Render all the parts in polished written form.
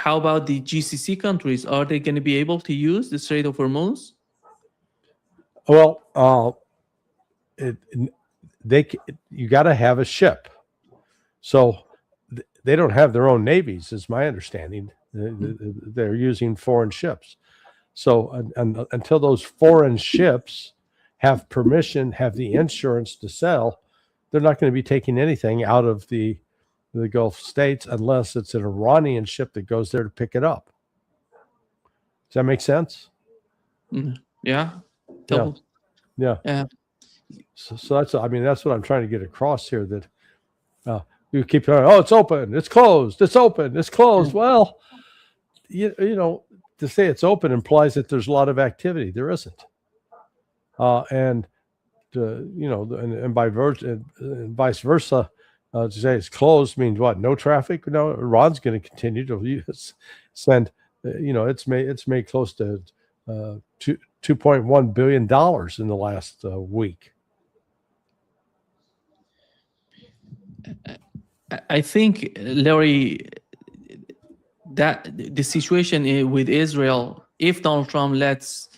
how about the GCC countries? Are they going to be able to use the Strait of Hormuz? Well, you got to have a ship. So they don't have their own navies, is my understanding. They're using foreign ships. So until those foreign ships have permission, have the insurance to sell, they're not going to be taking anything out of the Gulf states unless it's an Iranian ship that goes there to pick it up. Does that make sense? Yeah. Yeah. So that's what I'm trying to get across here. That you keep going, oh, it's open, it's closed, it's open, it's closed. Well, you know, to say it's open implies that there's a lot of activity. There isn't. And vice versa. To say it's closed means what? No traffic? No, Iran's going to continue to send. It's made close to $2.1 billion in the last week. I think, Larry, that the situation with Israel, if Donald Trump lets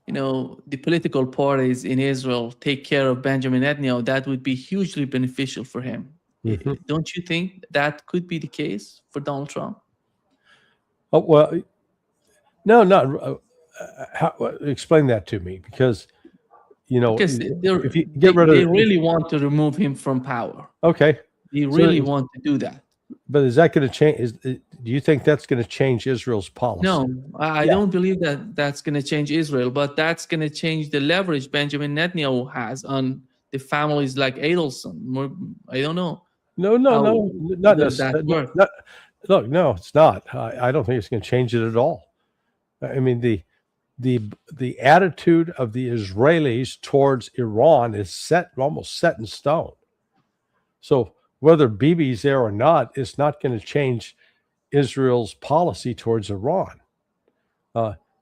the political parties in Israel take care of Benjamin Netanyahu, that would be hugely beneficial for him. Mm-hmm. Don't you think that could be the case for Donald Trump? Oh, well, no, not. Explain that to me, because because if you get rid of, they really want to remove him from power. Okay, they really want to do that. But is that going to change? Do you think that's going to change Israel's policy? No, I don't believe that that's going to change Israel, but that's going to change the leverage Benjamin Netanyahu has on the families like Adelson. I don't know. No, not necessarily. Look, no, it's not. I don't think it's going to change it at all. I mean, the attitude of the Israelis towards Iran is almost set in stone. So whether Bibi's there or not, it's not going to change Israel's policy towards Iran.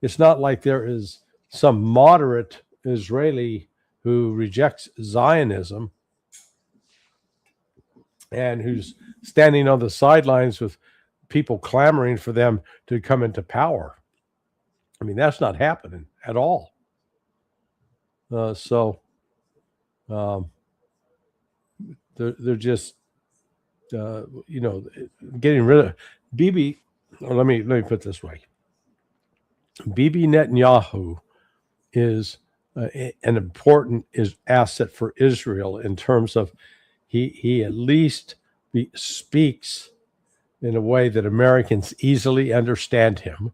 It's not like there is some moderate Israeli who rejects Zionism and who's standing on the sidelines with people clamoring for them to come into power. I mean, that's not happening at all. They're just, getting rid of Bibi. Let me put it this way. Bibi Netanyahu is an important asset for Israel in terms of he at least speaks in a way that Americans easily understand him.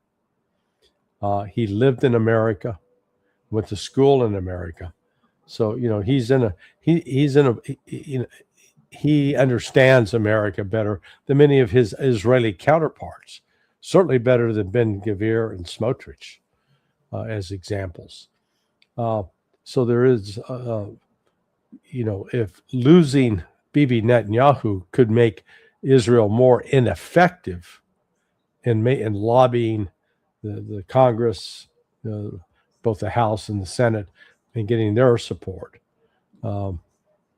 He lived in America, went to school in America, so he understands America better than many of his Israeli counterparts. Certainly better than Ben-Gvir and Smotrich, as examples. So there is, if losing Bibi Netanyahu could make Israel more ineffective in lobbying the Congress, both the House and the Senate, and getting their support,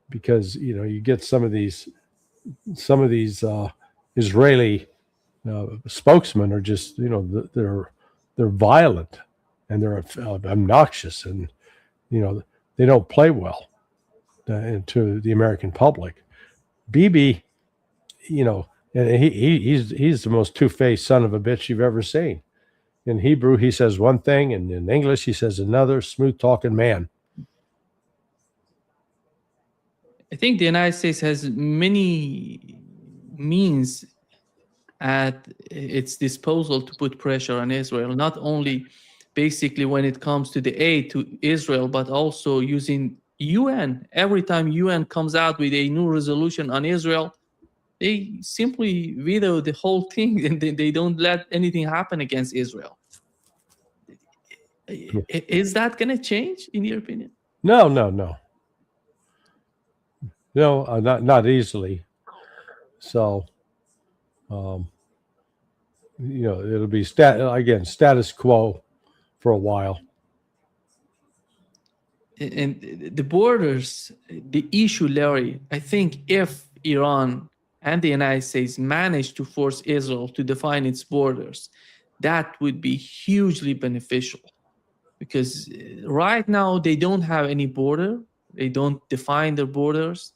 because you get some of these Israeli spokesmen are just they're violent and they're obnoxious, and they don't play well to the American public. Bibi, and he's the most two-faced son of a bitch you've ever seen. In Hebrew, he says one thing, and in English, he says another. Smooth-talking man. I think the United States has many means at its disposal to put pressure on Israel, not only basically when it comes to the aid to Israel, but also using UN. Every time UN comes out with a new resolution on Israel, they simply veto the whole thing, and they don't let anything happen against Israel. Is that going to change, in your opinion? No, not easily. So, it'll be status quo for a while. And the borders, the issue, Larry, I think if Iran and the United States manage to force Israel to define its borders, that would be hugely beneficial. Because right now they don't have any border, they don't define their borders,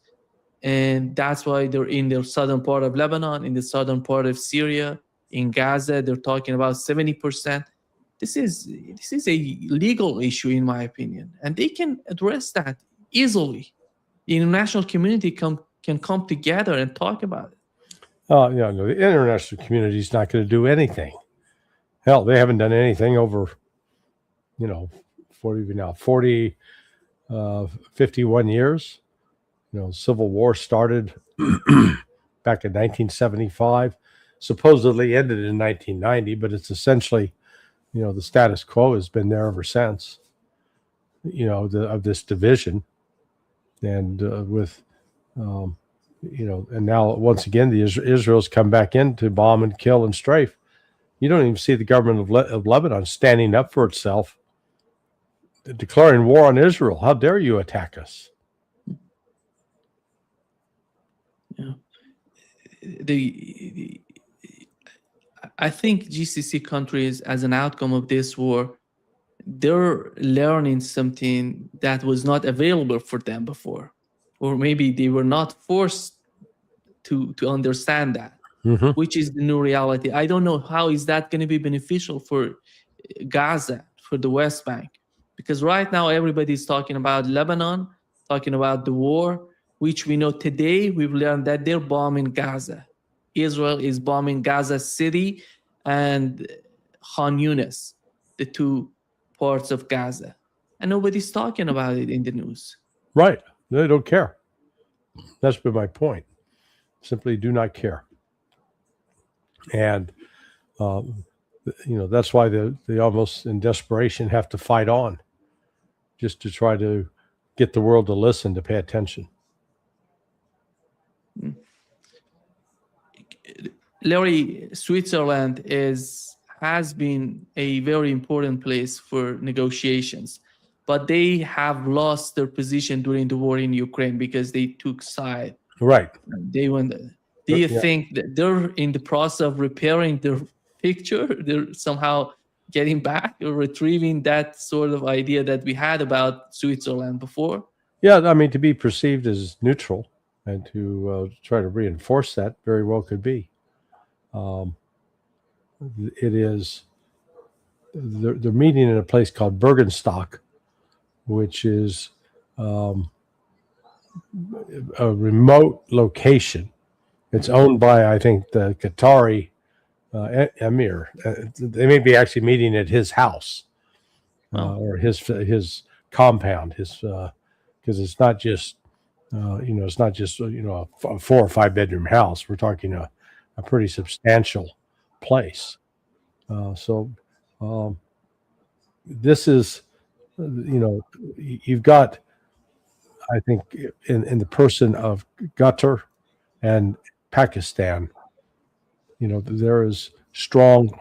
and that's why they're in the southern part of Lebanon, in the southern part of Syria, in Gaza. They're talking about 70%. This is a legal issue, in my opinion, and they can address that easily. The international community can come together and talk about it. No, the international community is not going to do anything. Hell, they haven't done anything over, 51 years. Civil war started back in 1975, supposedly ended in 1990, but it's essentially, the status quo has been there ever since, of this division. And and now once again, Israel's come back in to bomb and kill and strafe. You don't even see the government of Lebanon standing up for itself, declaring war on Israel. How dare you attack us? Yeah. I think GCC countries, as an outcome of this war, they're learning something that was not available for them before, or maybe they were not forced to understand that, which is the new reality. I don't know how is that going to be beneficial for Gaza, for the West Bank, because right now everybody's talking about Lebanon, talking about the war, which we know today we've learned that they're bombing Gaza. Israel is bombing Gaza City and Khan Yunis, the two parts of Gaza, and nobody's talking about it in the news. Right. They don't care. That's been my point. Simply do not care. And, that's why they almost in desperation have to fight on just to try to get the world to listen, to pay attention. Larry, Switzerland has been a very important place for negotiations, but they have lost their position during the war in Ukraine because they took side. Right. They went. Do you think that they're in the process of repairing their picture? They're somehow getting back or retrieving that sort of idea that we had about Switzerland before? Yeah, I mean, to be perceived as neutral and to try to reinforce that very well could be. It is, they're meeting in a place called Bergenstock, which is a remote location. It's owned by, I think, the Qatari emir. They may be actually meeting at his house or his compound. Because it's not just a 4 or 5 bedroom house. We're talking a pretty substantial place. This is, you've got, I think, in the person of Qatar and Pakistan, there is strong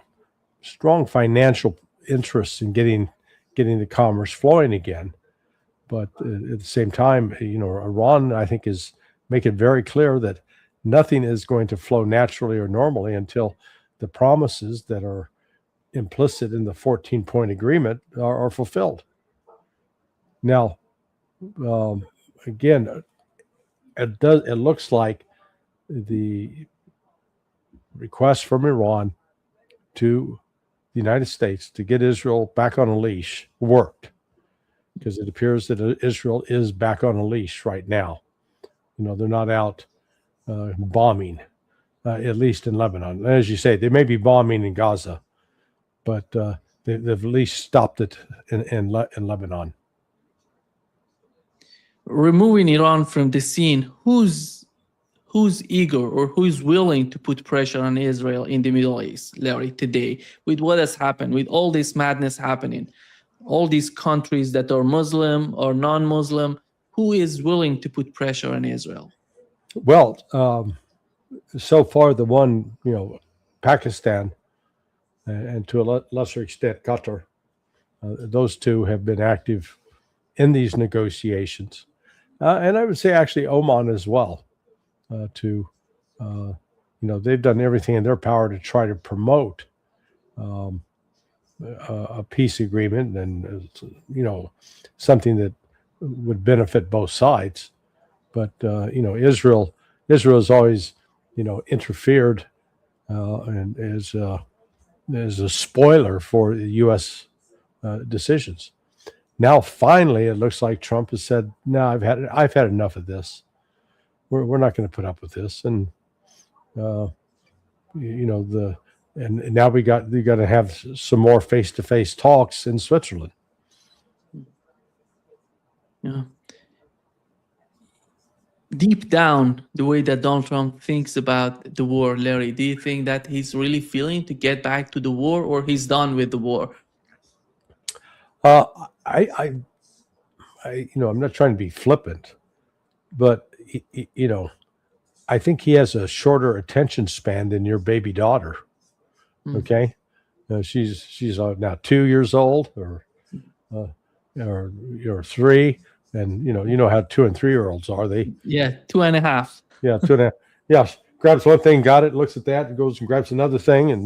financial interest in getting the commerce flowing again. But at the same time, Iran, I think, is making very clear that nothing is going to flow naturally or normally until the promises that are implicit in the 14-point agreement are fulfilled. Now, again, it looks like the request from Iran to the United States to get Israel back on a leash worked, because it appears that Israel is back on a leash right now. They're not out bombing, at least in Lebanon. As you say, they may be bombing in Gaza, but they've at least stopped it in Lebanon. Removing Iran from the scene, who's eager or who's willing to put pressure on Israel in the Middle East, Larry, today, with what has happened, with all this madness happening, all these countries that are Muslim or non-Muslim, who is willing to put pressure on Israel? Well, so far the one, Pakistan, and to a lesser extent Qatar, those two have been active in these negotiations. And I would say actually Oman as well, to they've done everything in their power to try to promote a peace agreement and, something that would benefit both sides. But, Israel has always, interfered and is a spoiler for the U.S. Decisions. Now, finally, it looks like Trump has said, "No, I've had enough of this. We're not going to put up with this." And and now we got to have some more face-to-face talks in Switzerland. Yeah. Deep down, the way that Donald Trump thinks about the war, Larry, do you think that he's really feeling to get back to the war, or he's done with the war? I'm not trying to be flippant, but I think he has a shorter attention span than your baby daughter. Okay, she's now 2 years old, or 3, and you know how 2 and 3-year-olds are. They 2.5. Yeah, 2.5. Yeah, grabs one thing, got it, looks at that, and goes and grabs another thing, and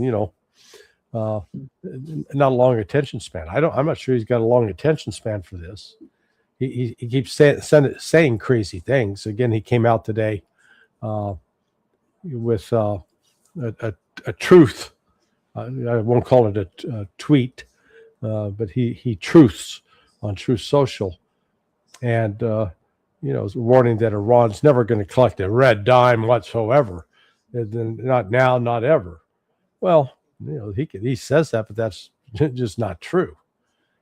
not a long attention span. I'm not sure he's got a long attention span for this. He keeps saying crazy things. Again, he came out today with a truth. I won't call it a tweet, but he truths on Truth Social, and warning that Iran's never going to collect a red dime whatsoever, not now, not ever. Well, he says that, but that's just not true.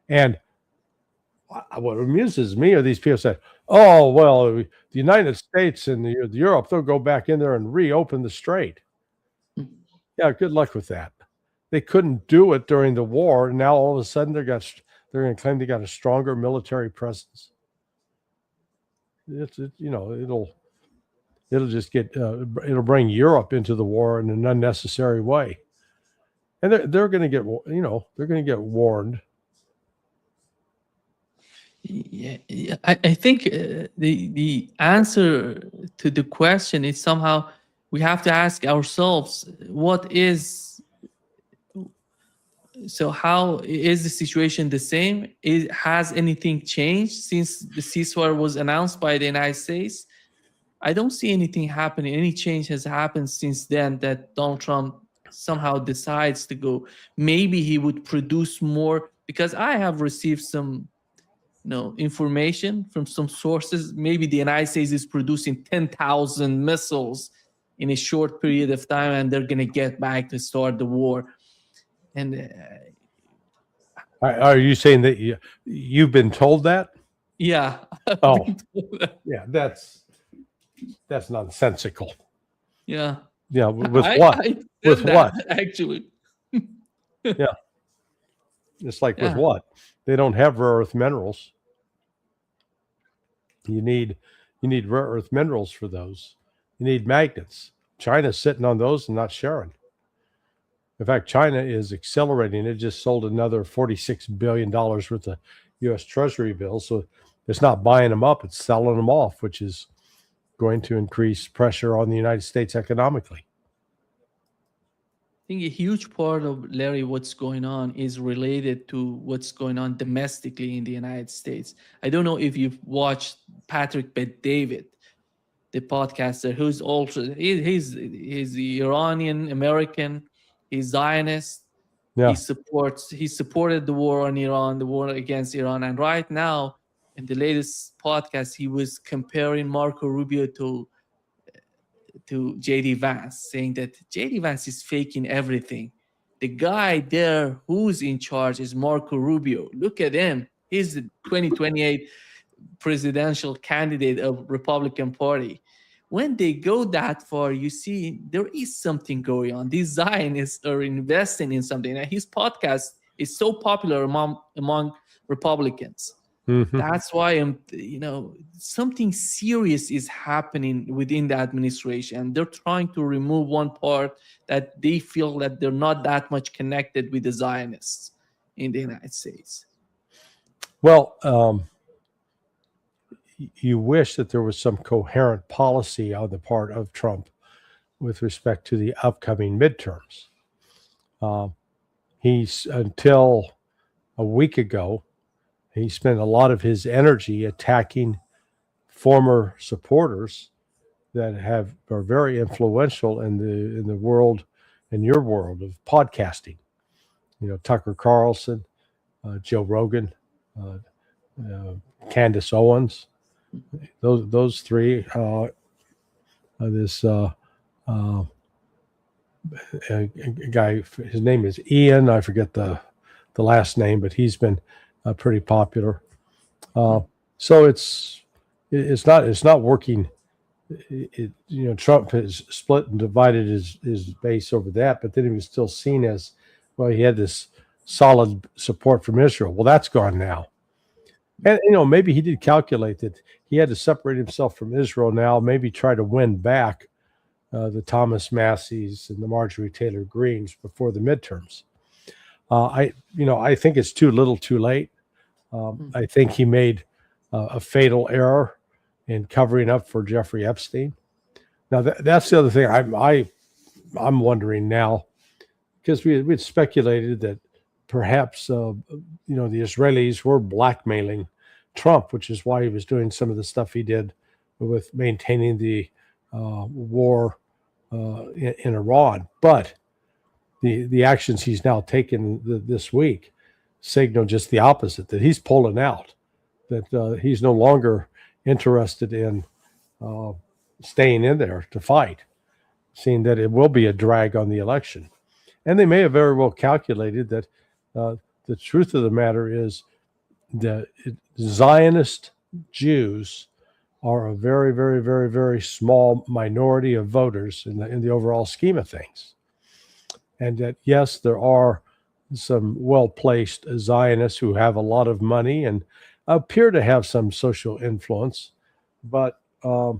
And what amuses me are these people say, "Oh, well, the United States and Europe, they'll go back in there and reopen the strait." Yeah, good luck with that. They couldn't do it during the war, and now all of a sudden they're going to claim they got a stronger military presence. It'll just it'll bring Europe into the war in an unnecessary way, and they're going to get warned. Yeah, I think the answer to the question is somehow we have to ask ourselves, how is the situation the same? Has anything changed since the ceasefire was announced by the United States? I don't see anything happening. Any change has happened since then that Donald Trump somehow decides to go. Maybe he would produce more, because I have received some information from some sources. Maybe the United States is producing 10,000 missiles in a short period of time, and they're going to get back to start the war. And are you saying that you've been told that? Yeah. Oh, yeah. That's nonsensical. Yeah. Yeah. With what? With what? Actually. Yeah. It's like with what? They don't have rare earth minerals. You need rare earth minerals for those. You need magnets. China's sitting on those and not sharing. In fact, China is accelerating. It just sold another $46 billion worth of U.S. Treasury bills. So it's not buying them up, it's selling them off, which is going to increase pressure on the United States economically. I think a huge part of, Larry, what's going on is related to what's going on domestically in the United States. I don't know if you've watched Patrick Bet-David, the podcaster, who's also he's Iranian American, he's Zionist. Yeah. He supported the war on Iran, the war against Iran, and right now in the latest podcast he was comparing Marco Rubio to JD Vance, saying that JD Vance is faking everything. The guy there who's in charge is Marco Rubio. Look at him. He's the 2028 presidential candidate of Republican Party. When they go that far, you see there is something going on. These Zionists are investing in something. And his podcast is so popular among Republicans. Mm-hmm. That's why something serious is happening within the administration. They're trying to remove one part that they feel that they're not that much connected with the Zionists in the United States. Well, you wish that there was some coherent policy on the part of Trump with respect to the upcoming midterms. He's, until a week ago, he spent a lot of his energy attacking former supporters that are very influential in the world, in your world of podcasting. Tucker Carlson, Joe Rogan, Candace Owens, those three. This guy, his name is Ian. I forget the last name, but he's been pretty popular. So it's not working. Trump has split and divided his base over that, but then he was still seen as, well, he had this solid support from Israel. Well, that's gone now. And, maybe he did calculate that he had to separate himself from Israel now, maybe try to win back the Thomas Masseys and the Marjorie Taylor Greens before the midterms. I think it's too little too late. I think he made a fatal error in covering up for Jeffrey Epstein. Now, that's the other thing I'm wondering now, because we'd speculated that perhaps the Israelis were blackmailing Trump, which is why he was doing some of the stuff he did with maintaining the war in Iran. But the actions he's now taken this week signal just the opposite, that he's pulling out, that he's no longer interested in staying in there to fight, seeing that it will be a drag on the election. And they may have very well calculated that the truth of the matter is that Zionist Jews are a very, very, very, very small minority of voters in the overall scheme of things. And that, yes, there are some well-placed Zionists who have a lot of money and appear to have some social influence, but I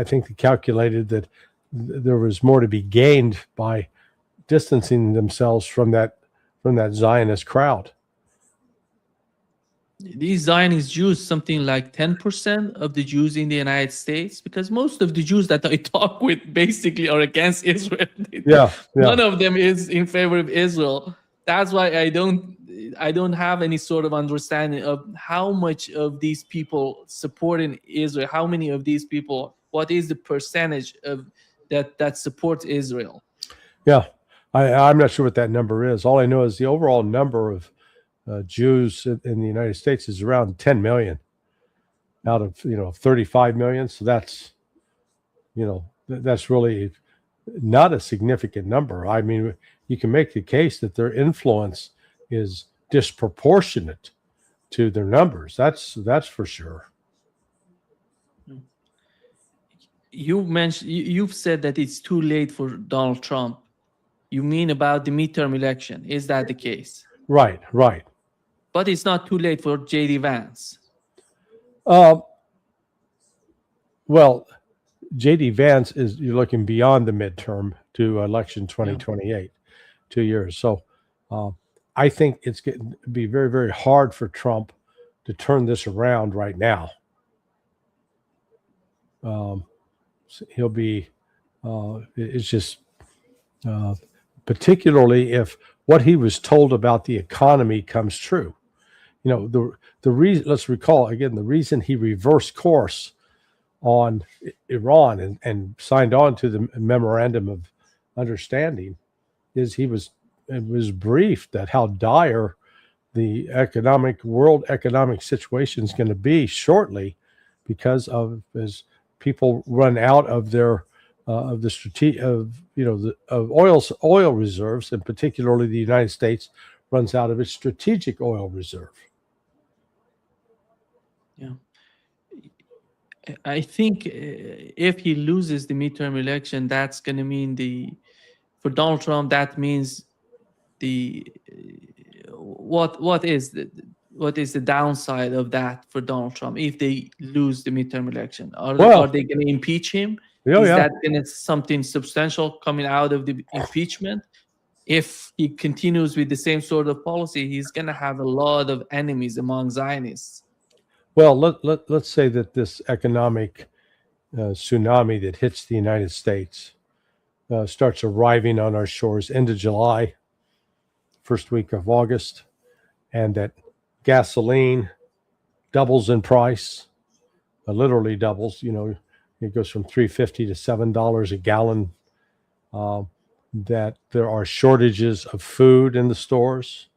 think they calculated that there was more to be gained by distancing themselves from that Zionist crowd. These Zionist Jews, something like 10% of the Jews in the United States, because most of the Jews that I talk with basically are against Israel. None of them is in favor of Israel. That's why I don't have any sort of understanding of how much of these people supporting Israel, how many of these people, what is the percentage of that supports Israel. Yeah, I'm not sure what that number is. All I know is the overall number of Jews in the United States is around 10 million out of 35 million. So that's really not a significant number. I mean, you can make the case that their influence is disproportionate to their numbers. That's for sure. You've said that it's too late for Donald Trump. You mean about the midterm election? Is that the case? Right. But it's not too late for J.D. Vance. Well, J.D. Vance you're looking beyond the midterm to election 2028, 2 years. So I think it's going to be very, very hard for Trump to turn this around right now. He'll be, it's just, particularly if what he was told about the economy comes true. The reason, let's recall again, the reason he reversed course on Iran and signed on to the memorandum of understanding is it was briefed that how dire the world economic situation is going to be shortly, because as people run out of their of oil reserves, and particularly the United States runs out of its strategic oil reserve. Yeah, I think if he loses the midterm election, that's going to mean for Donald Trump, that means what is the downside of that for Donald Trump if they lose the midterm election? Are they going to impeach him? Is that going to something substantial coming out of the impeachment? If he continues with the same sort of policy, he's going to have a lot of enemies among Zionists. Well, let's say that this economic tsunami that hits the United States starts arriving on our shores end of July, first week of August, and that gasoline doubles in price, literally doubles. It goes from $3.50 to $7 a gallon. That there are shortages of food in the stores.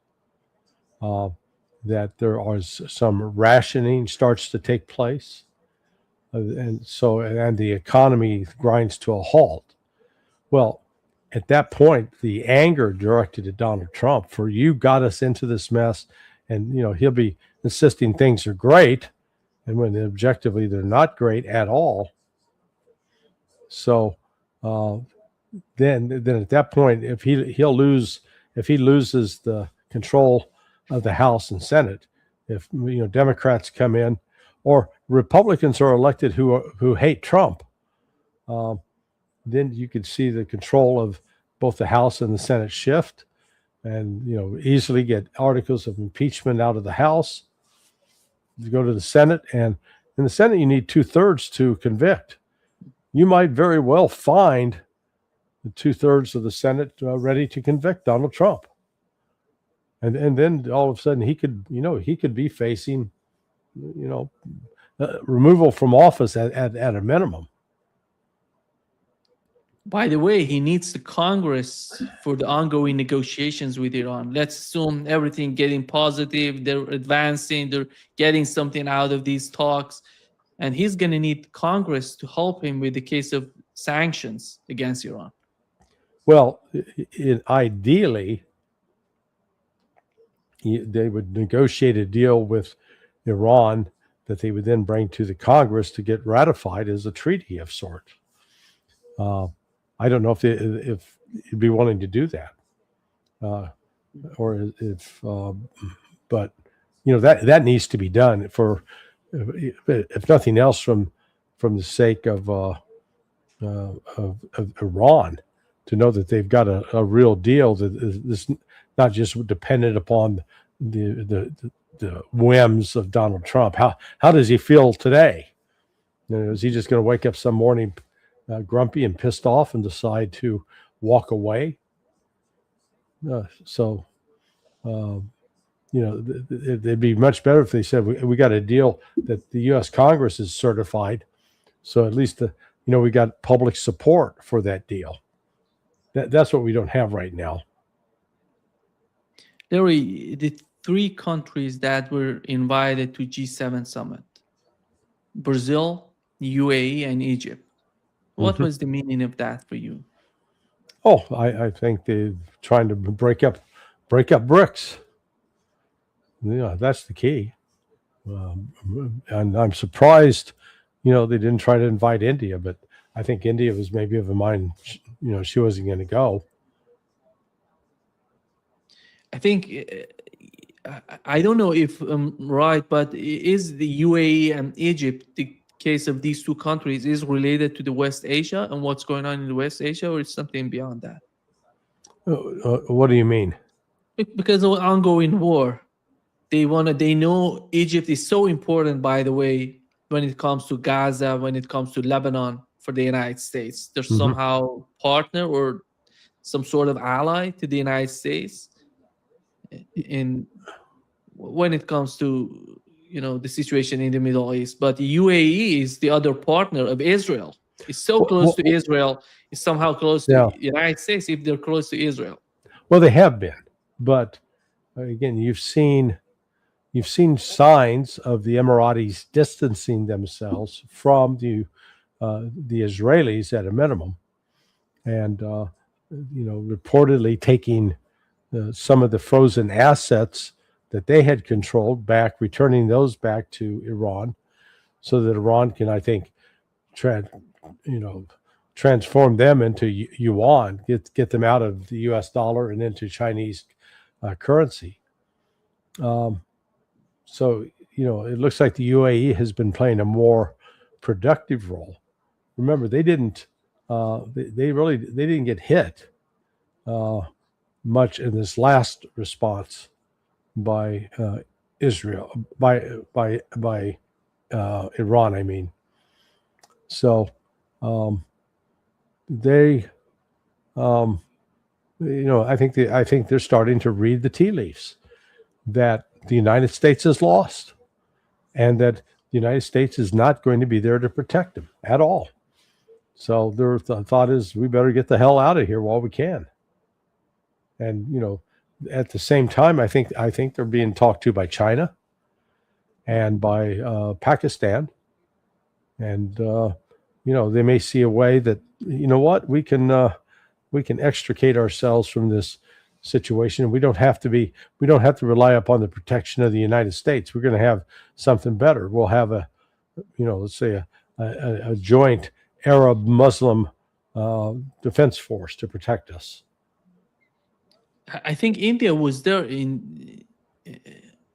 That there is some rationing starts to take place, and the economy grinds to a halt. Well, at that point, the anger directed at Donald Trump for you got us into this mess, and he'll be insisting things are great, and when objectively they're not great at all. So then at that point, if he loses the control of the House and Senate, if Democrats come in or Republicans are elected who hate Trump, then you could see the control of both the House and the Senate shift, and easily get articles of impeachment out of the House to go to the Senate, and in the Senate you need 2/3 to convict. You might very well find the 2/3 of the Senate ready to convict Donald Trump, and then all of a sudden he could be facing removal from office at a minimum. By the way, he needs the Congress for the ongoing negotiations with Iran. Let's assume everything getting positive, they're advancing, they're getting something out of these talks, and he's going to need Congress to help him with the case of sanctions against Iran. Well, ideally, they would negotiate a deal with Iran that they would then bring to the Congress to get ratified as a treaty of sorts. I don't know if you'd be willing to do that, or but that needs to be done for, if nothing else, from the sake of Iran, to know that they've got a real deal that is not just dependent upon the whims of Donald Trump. How does he feel today? Is he just going to wake up some morning grumpy and pissed off and decide to walk away? It'd be much better if they said we got a deal that the U.S. Congress is certified, so at least we got public support for that deal. That's what we don't have right now. Larry, the 3 countries that were invited to G7 summit: Brazil, UAE, and Egypt. What was the meaning of that for you? Oh, I think they're trying to break up BRICS. That's the key. And I'm surprised, they didn't try to invite India, but I think India was maybe of a mind, she wasn't going to go. I think, I don't know if I'm right, but is the UAE and Egypt, the case of these 2 countries, is related to the West Asia and what's going on in the West Asia, or is something beyond that? What do you mean? Because of ongoing war. They know Egypt is so important, by the way, when it comes to Gaza, when it comes to Lebanon, for the United States. They're somehow partner or some sort of ally to the United States when it comes to the situation in the Middle East. But the UAE is the other partner of Israel. It's so close to Israel. It's somehow close to the United States if they're close to Israel. Well, they have been, but again, you've seen signs of the Emiratis distancing themselves from the Israelis at a minimum, and reportedly taking some of the frozen assets that they had controlled back, returning those back to Iran, so that Iran can, I think, transform them into yuan, get them out of the U.S. dollar and into Chinese currency. So it looks like the UAE has been playing a more productive role. Remember, they didn't get hit much in this last response by Israel, by Iran, I mean. So they, I think they're starting to read the tea leaves that the United States is lost, and that the United States is not going to be there to protect them at all. So their thought is, we better get the hell out of here while we can. And at the same time, I think they're being talked to by China and by Pakistan, and they may see a way that we can extricate ourselves from this situation. We don't have to rely upon the protection of the United States. We're going to have something better. We'll have let's say a joint Arab Muslim defense force to protect us. I think India was there in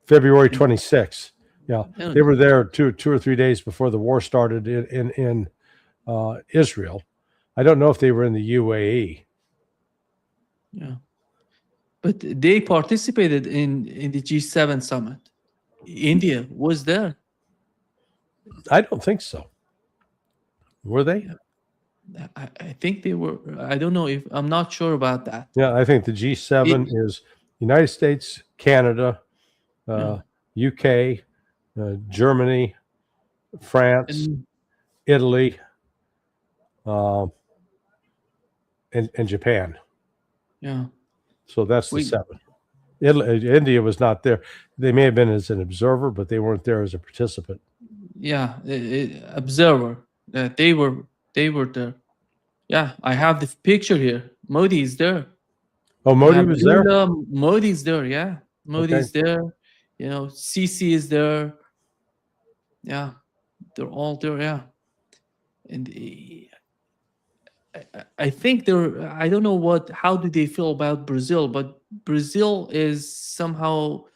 February 26th. Yeah, they were there two or 3 days before the war started in Israel. I don't know if they were in the UAE. Yeah, but they participated in the G7 summit. India was there. I don't think so. Were they? Yeah. I think they were. I don't know, if I'm not sure about that. Yeah, I think the G7 is United States, Canada, UK, Germany, France, Italy, and Japan. Yeah. So that's the 7. India was not there. They may have been as an observer, but they weren't there as a participant. Yeah, observer. They were there. Yeah, I have the picture here. Modi is there. Oh, Modi was there? Modi's there, yeah. Modi's there. Sisi is there. Yeah, they're all there, yeah. And I think I don't know how do they feel about Brazil, but Brazil is so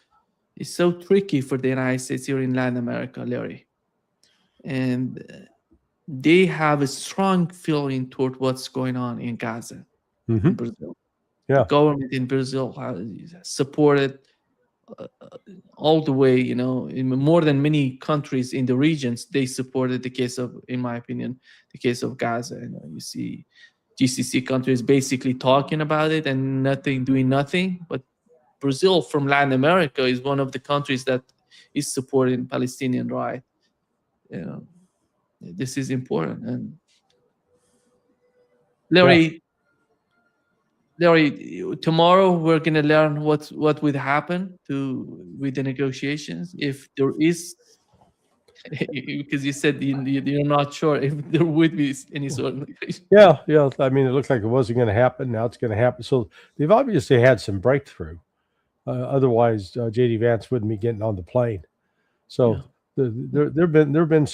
tricky for the United States here in Latin America, Larry. And they have a strong feeling toward what's going on in Gaza, in Brazil. Yeah. The government in Brazil has supported all the way, in more than many countries in the regions. They supported in my opinion, the case of Gaza. You see GCC countries basically talking about it and doing nothing. But Brazil from Latin America is one of the countries that is supporting Palestinian right. This is important. And Larry, tomorrow we're going to learn what would happen with the negotiations, if there is, because you said you're not sure if there would be any sort of negotiation. Yeah. I mean, it looked like it wasn't going to happen. Now it's going to happen. So they've obviously had some breakthrough. Otherwise, J.D. Vance wouldn't be getting on the plane. So there've been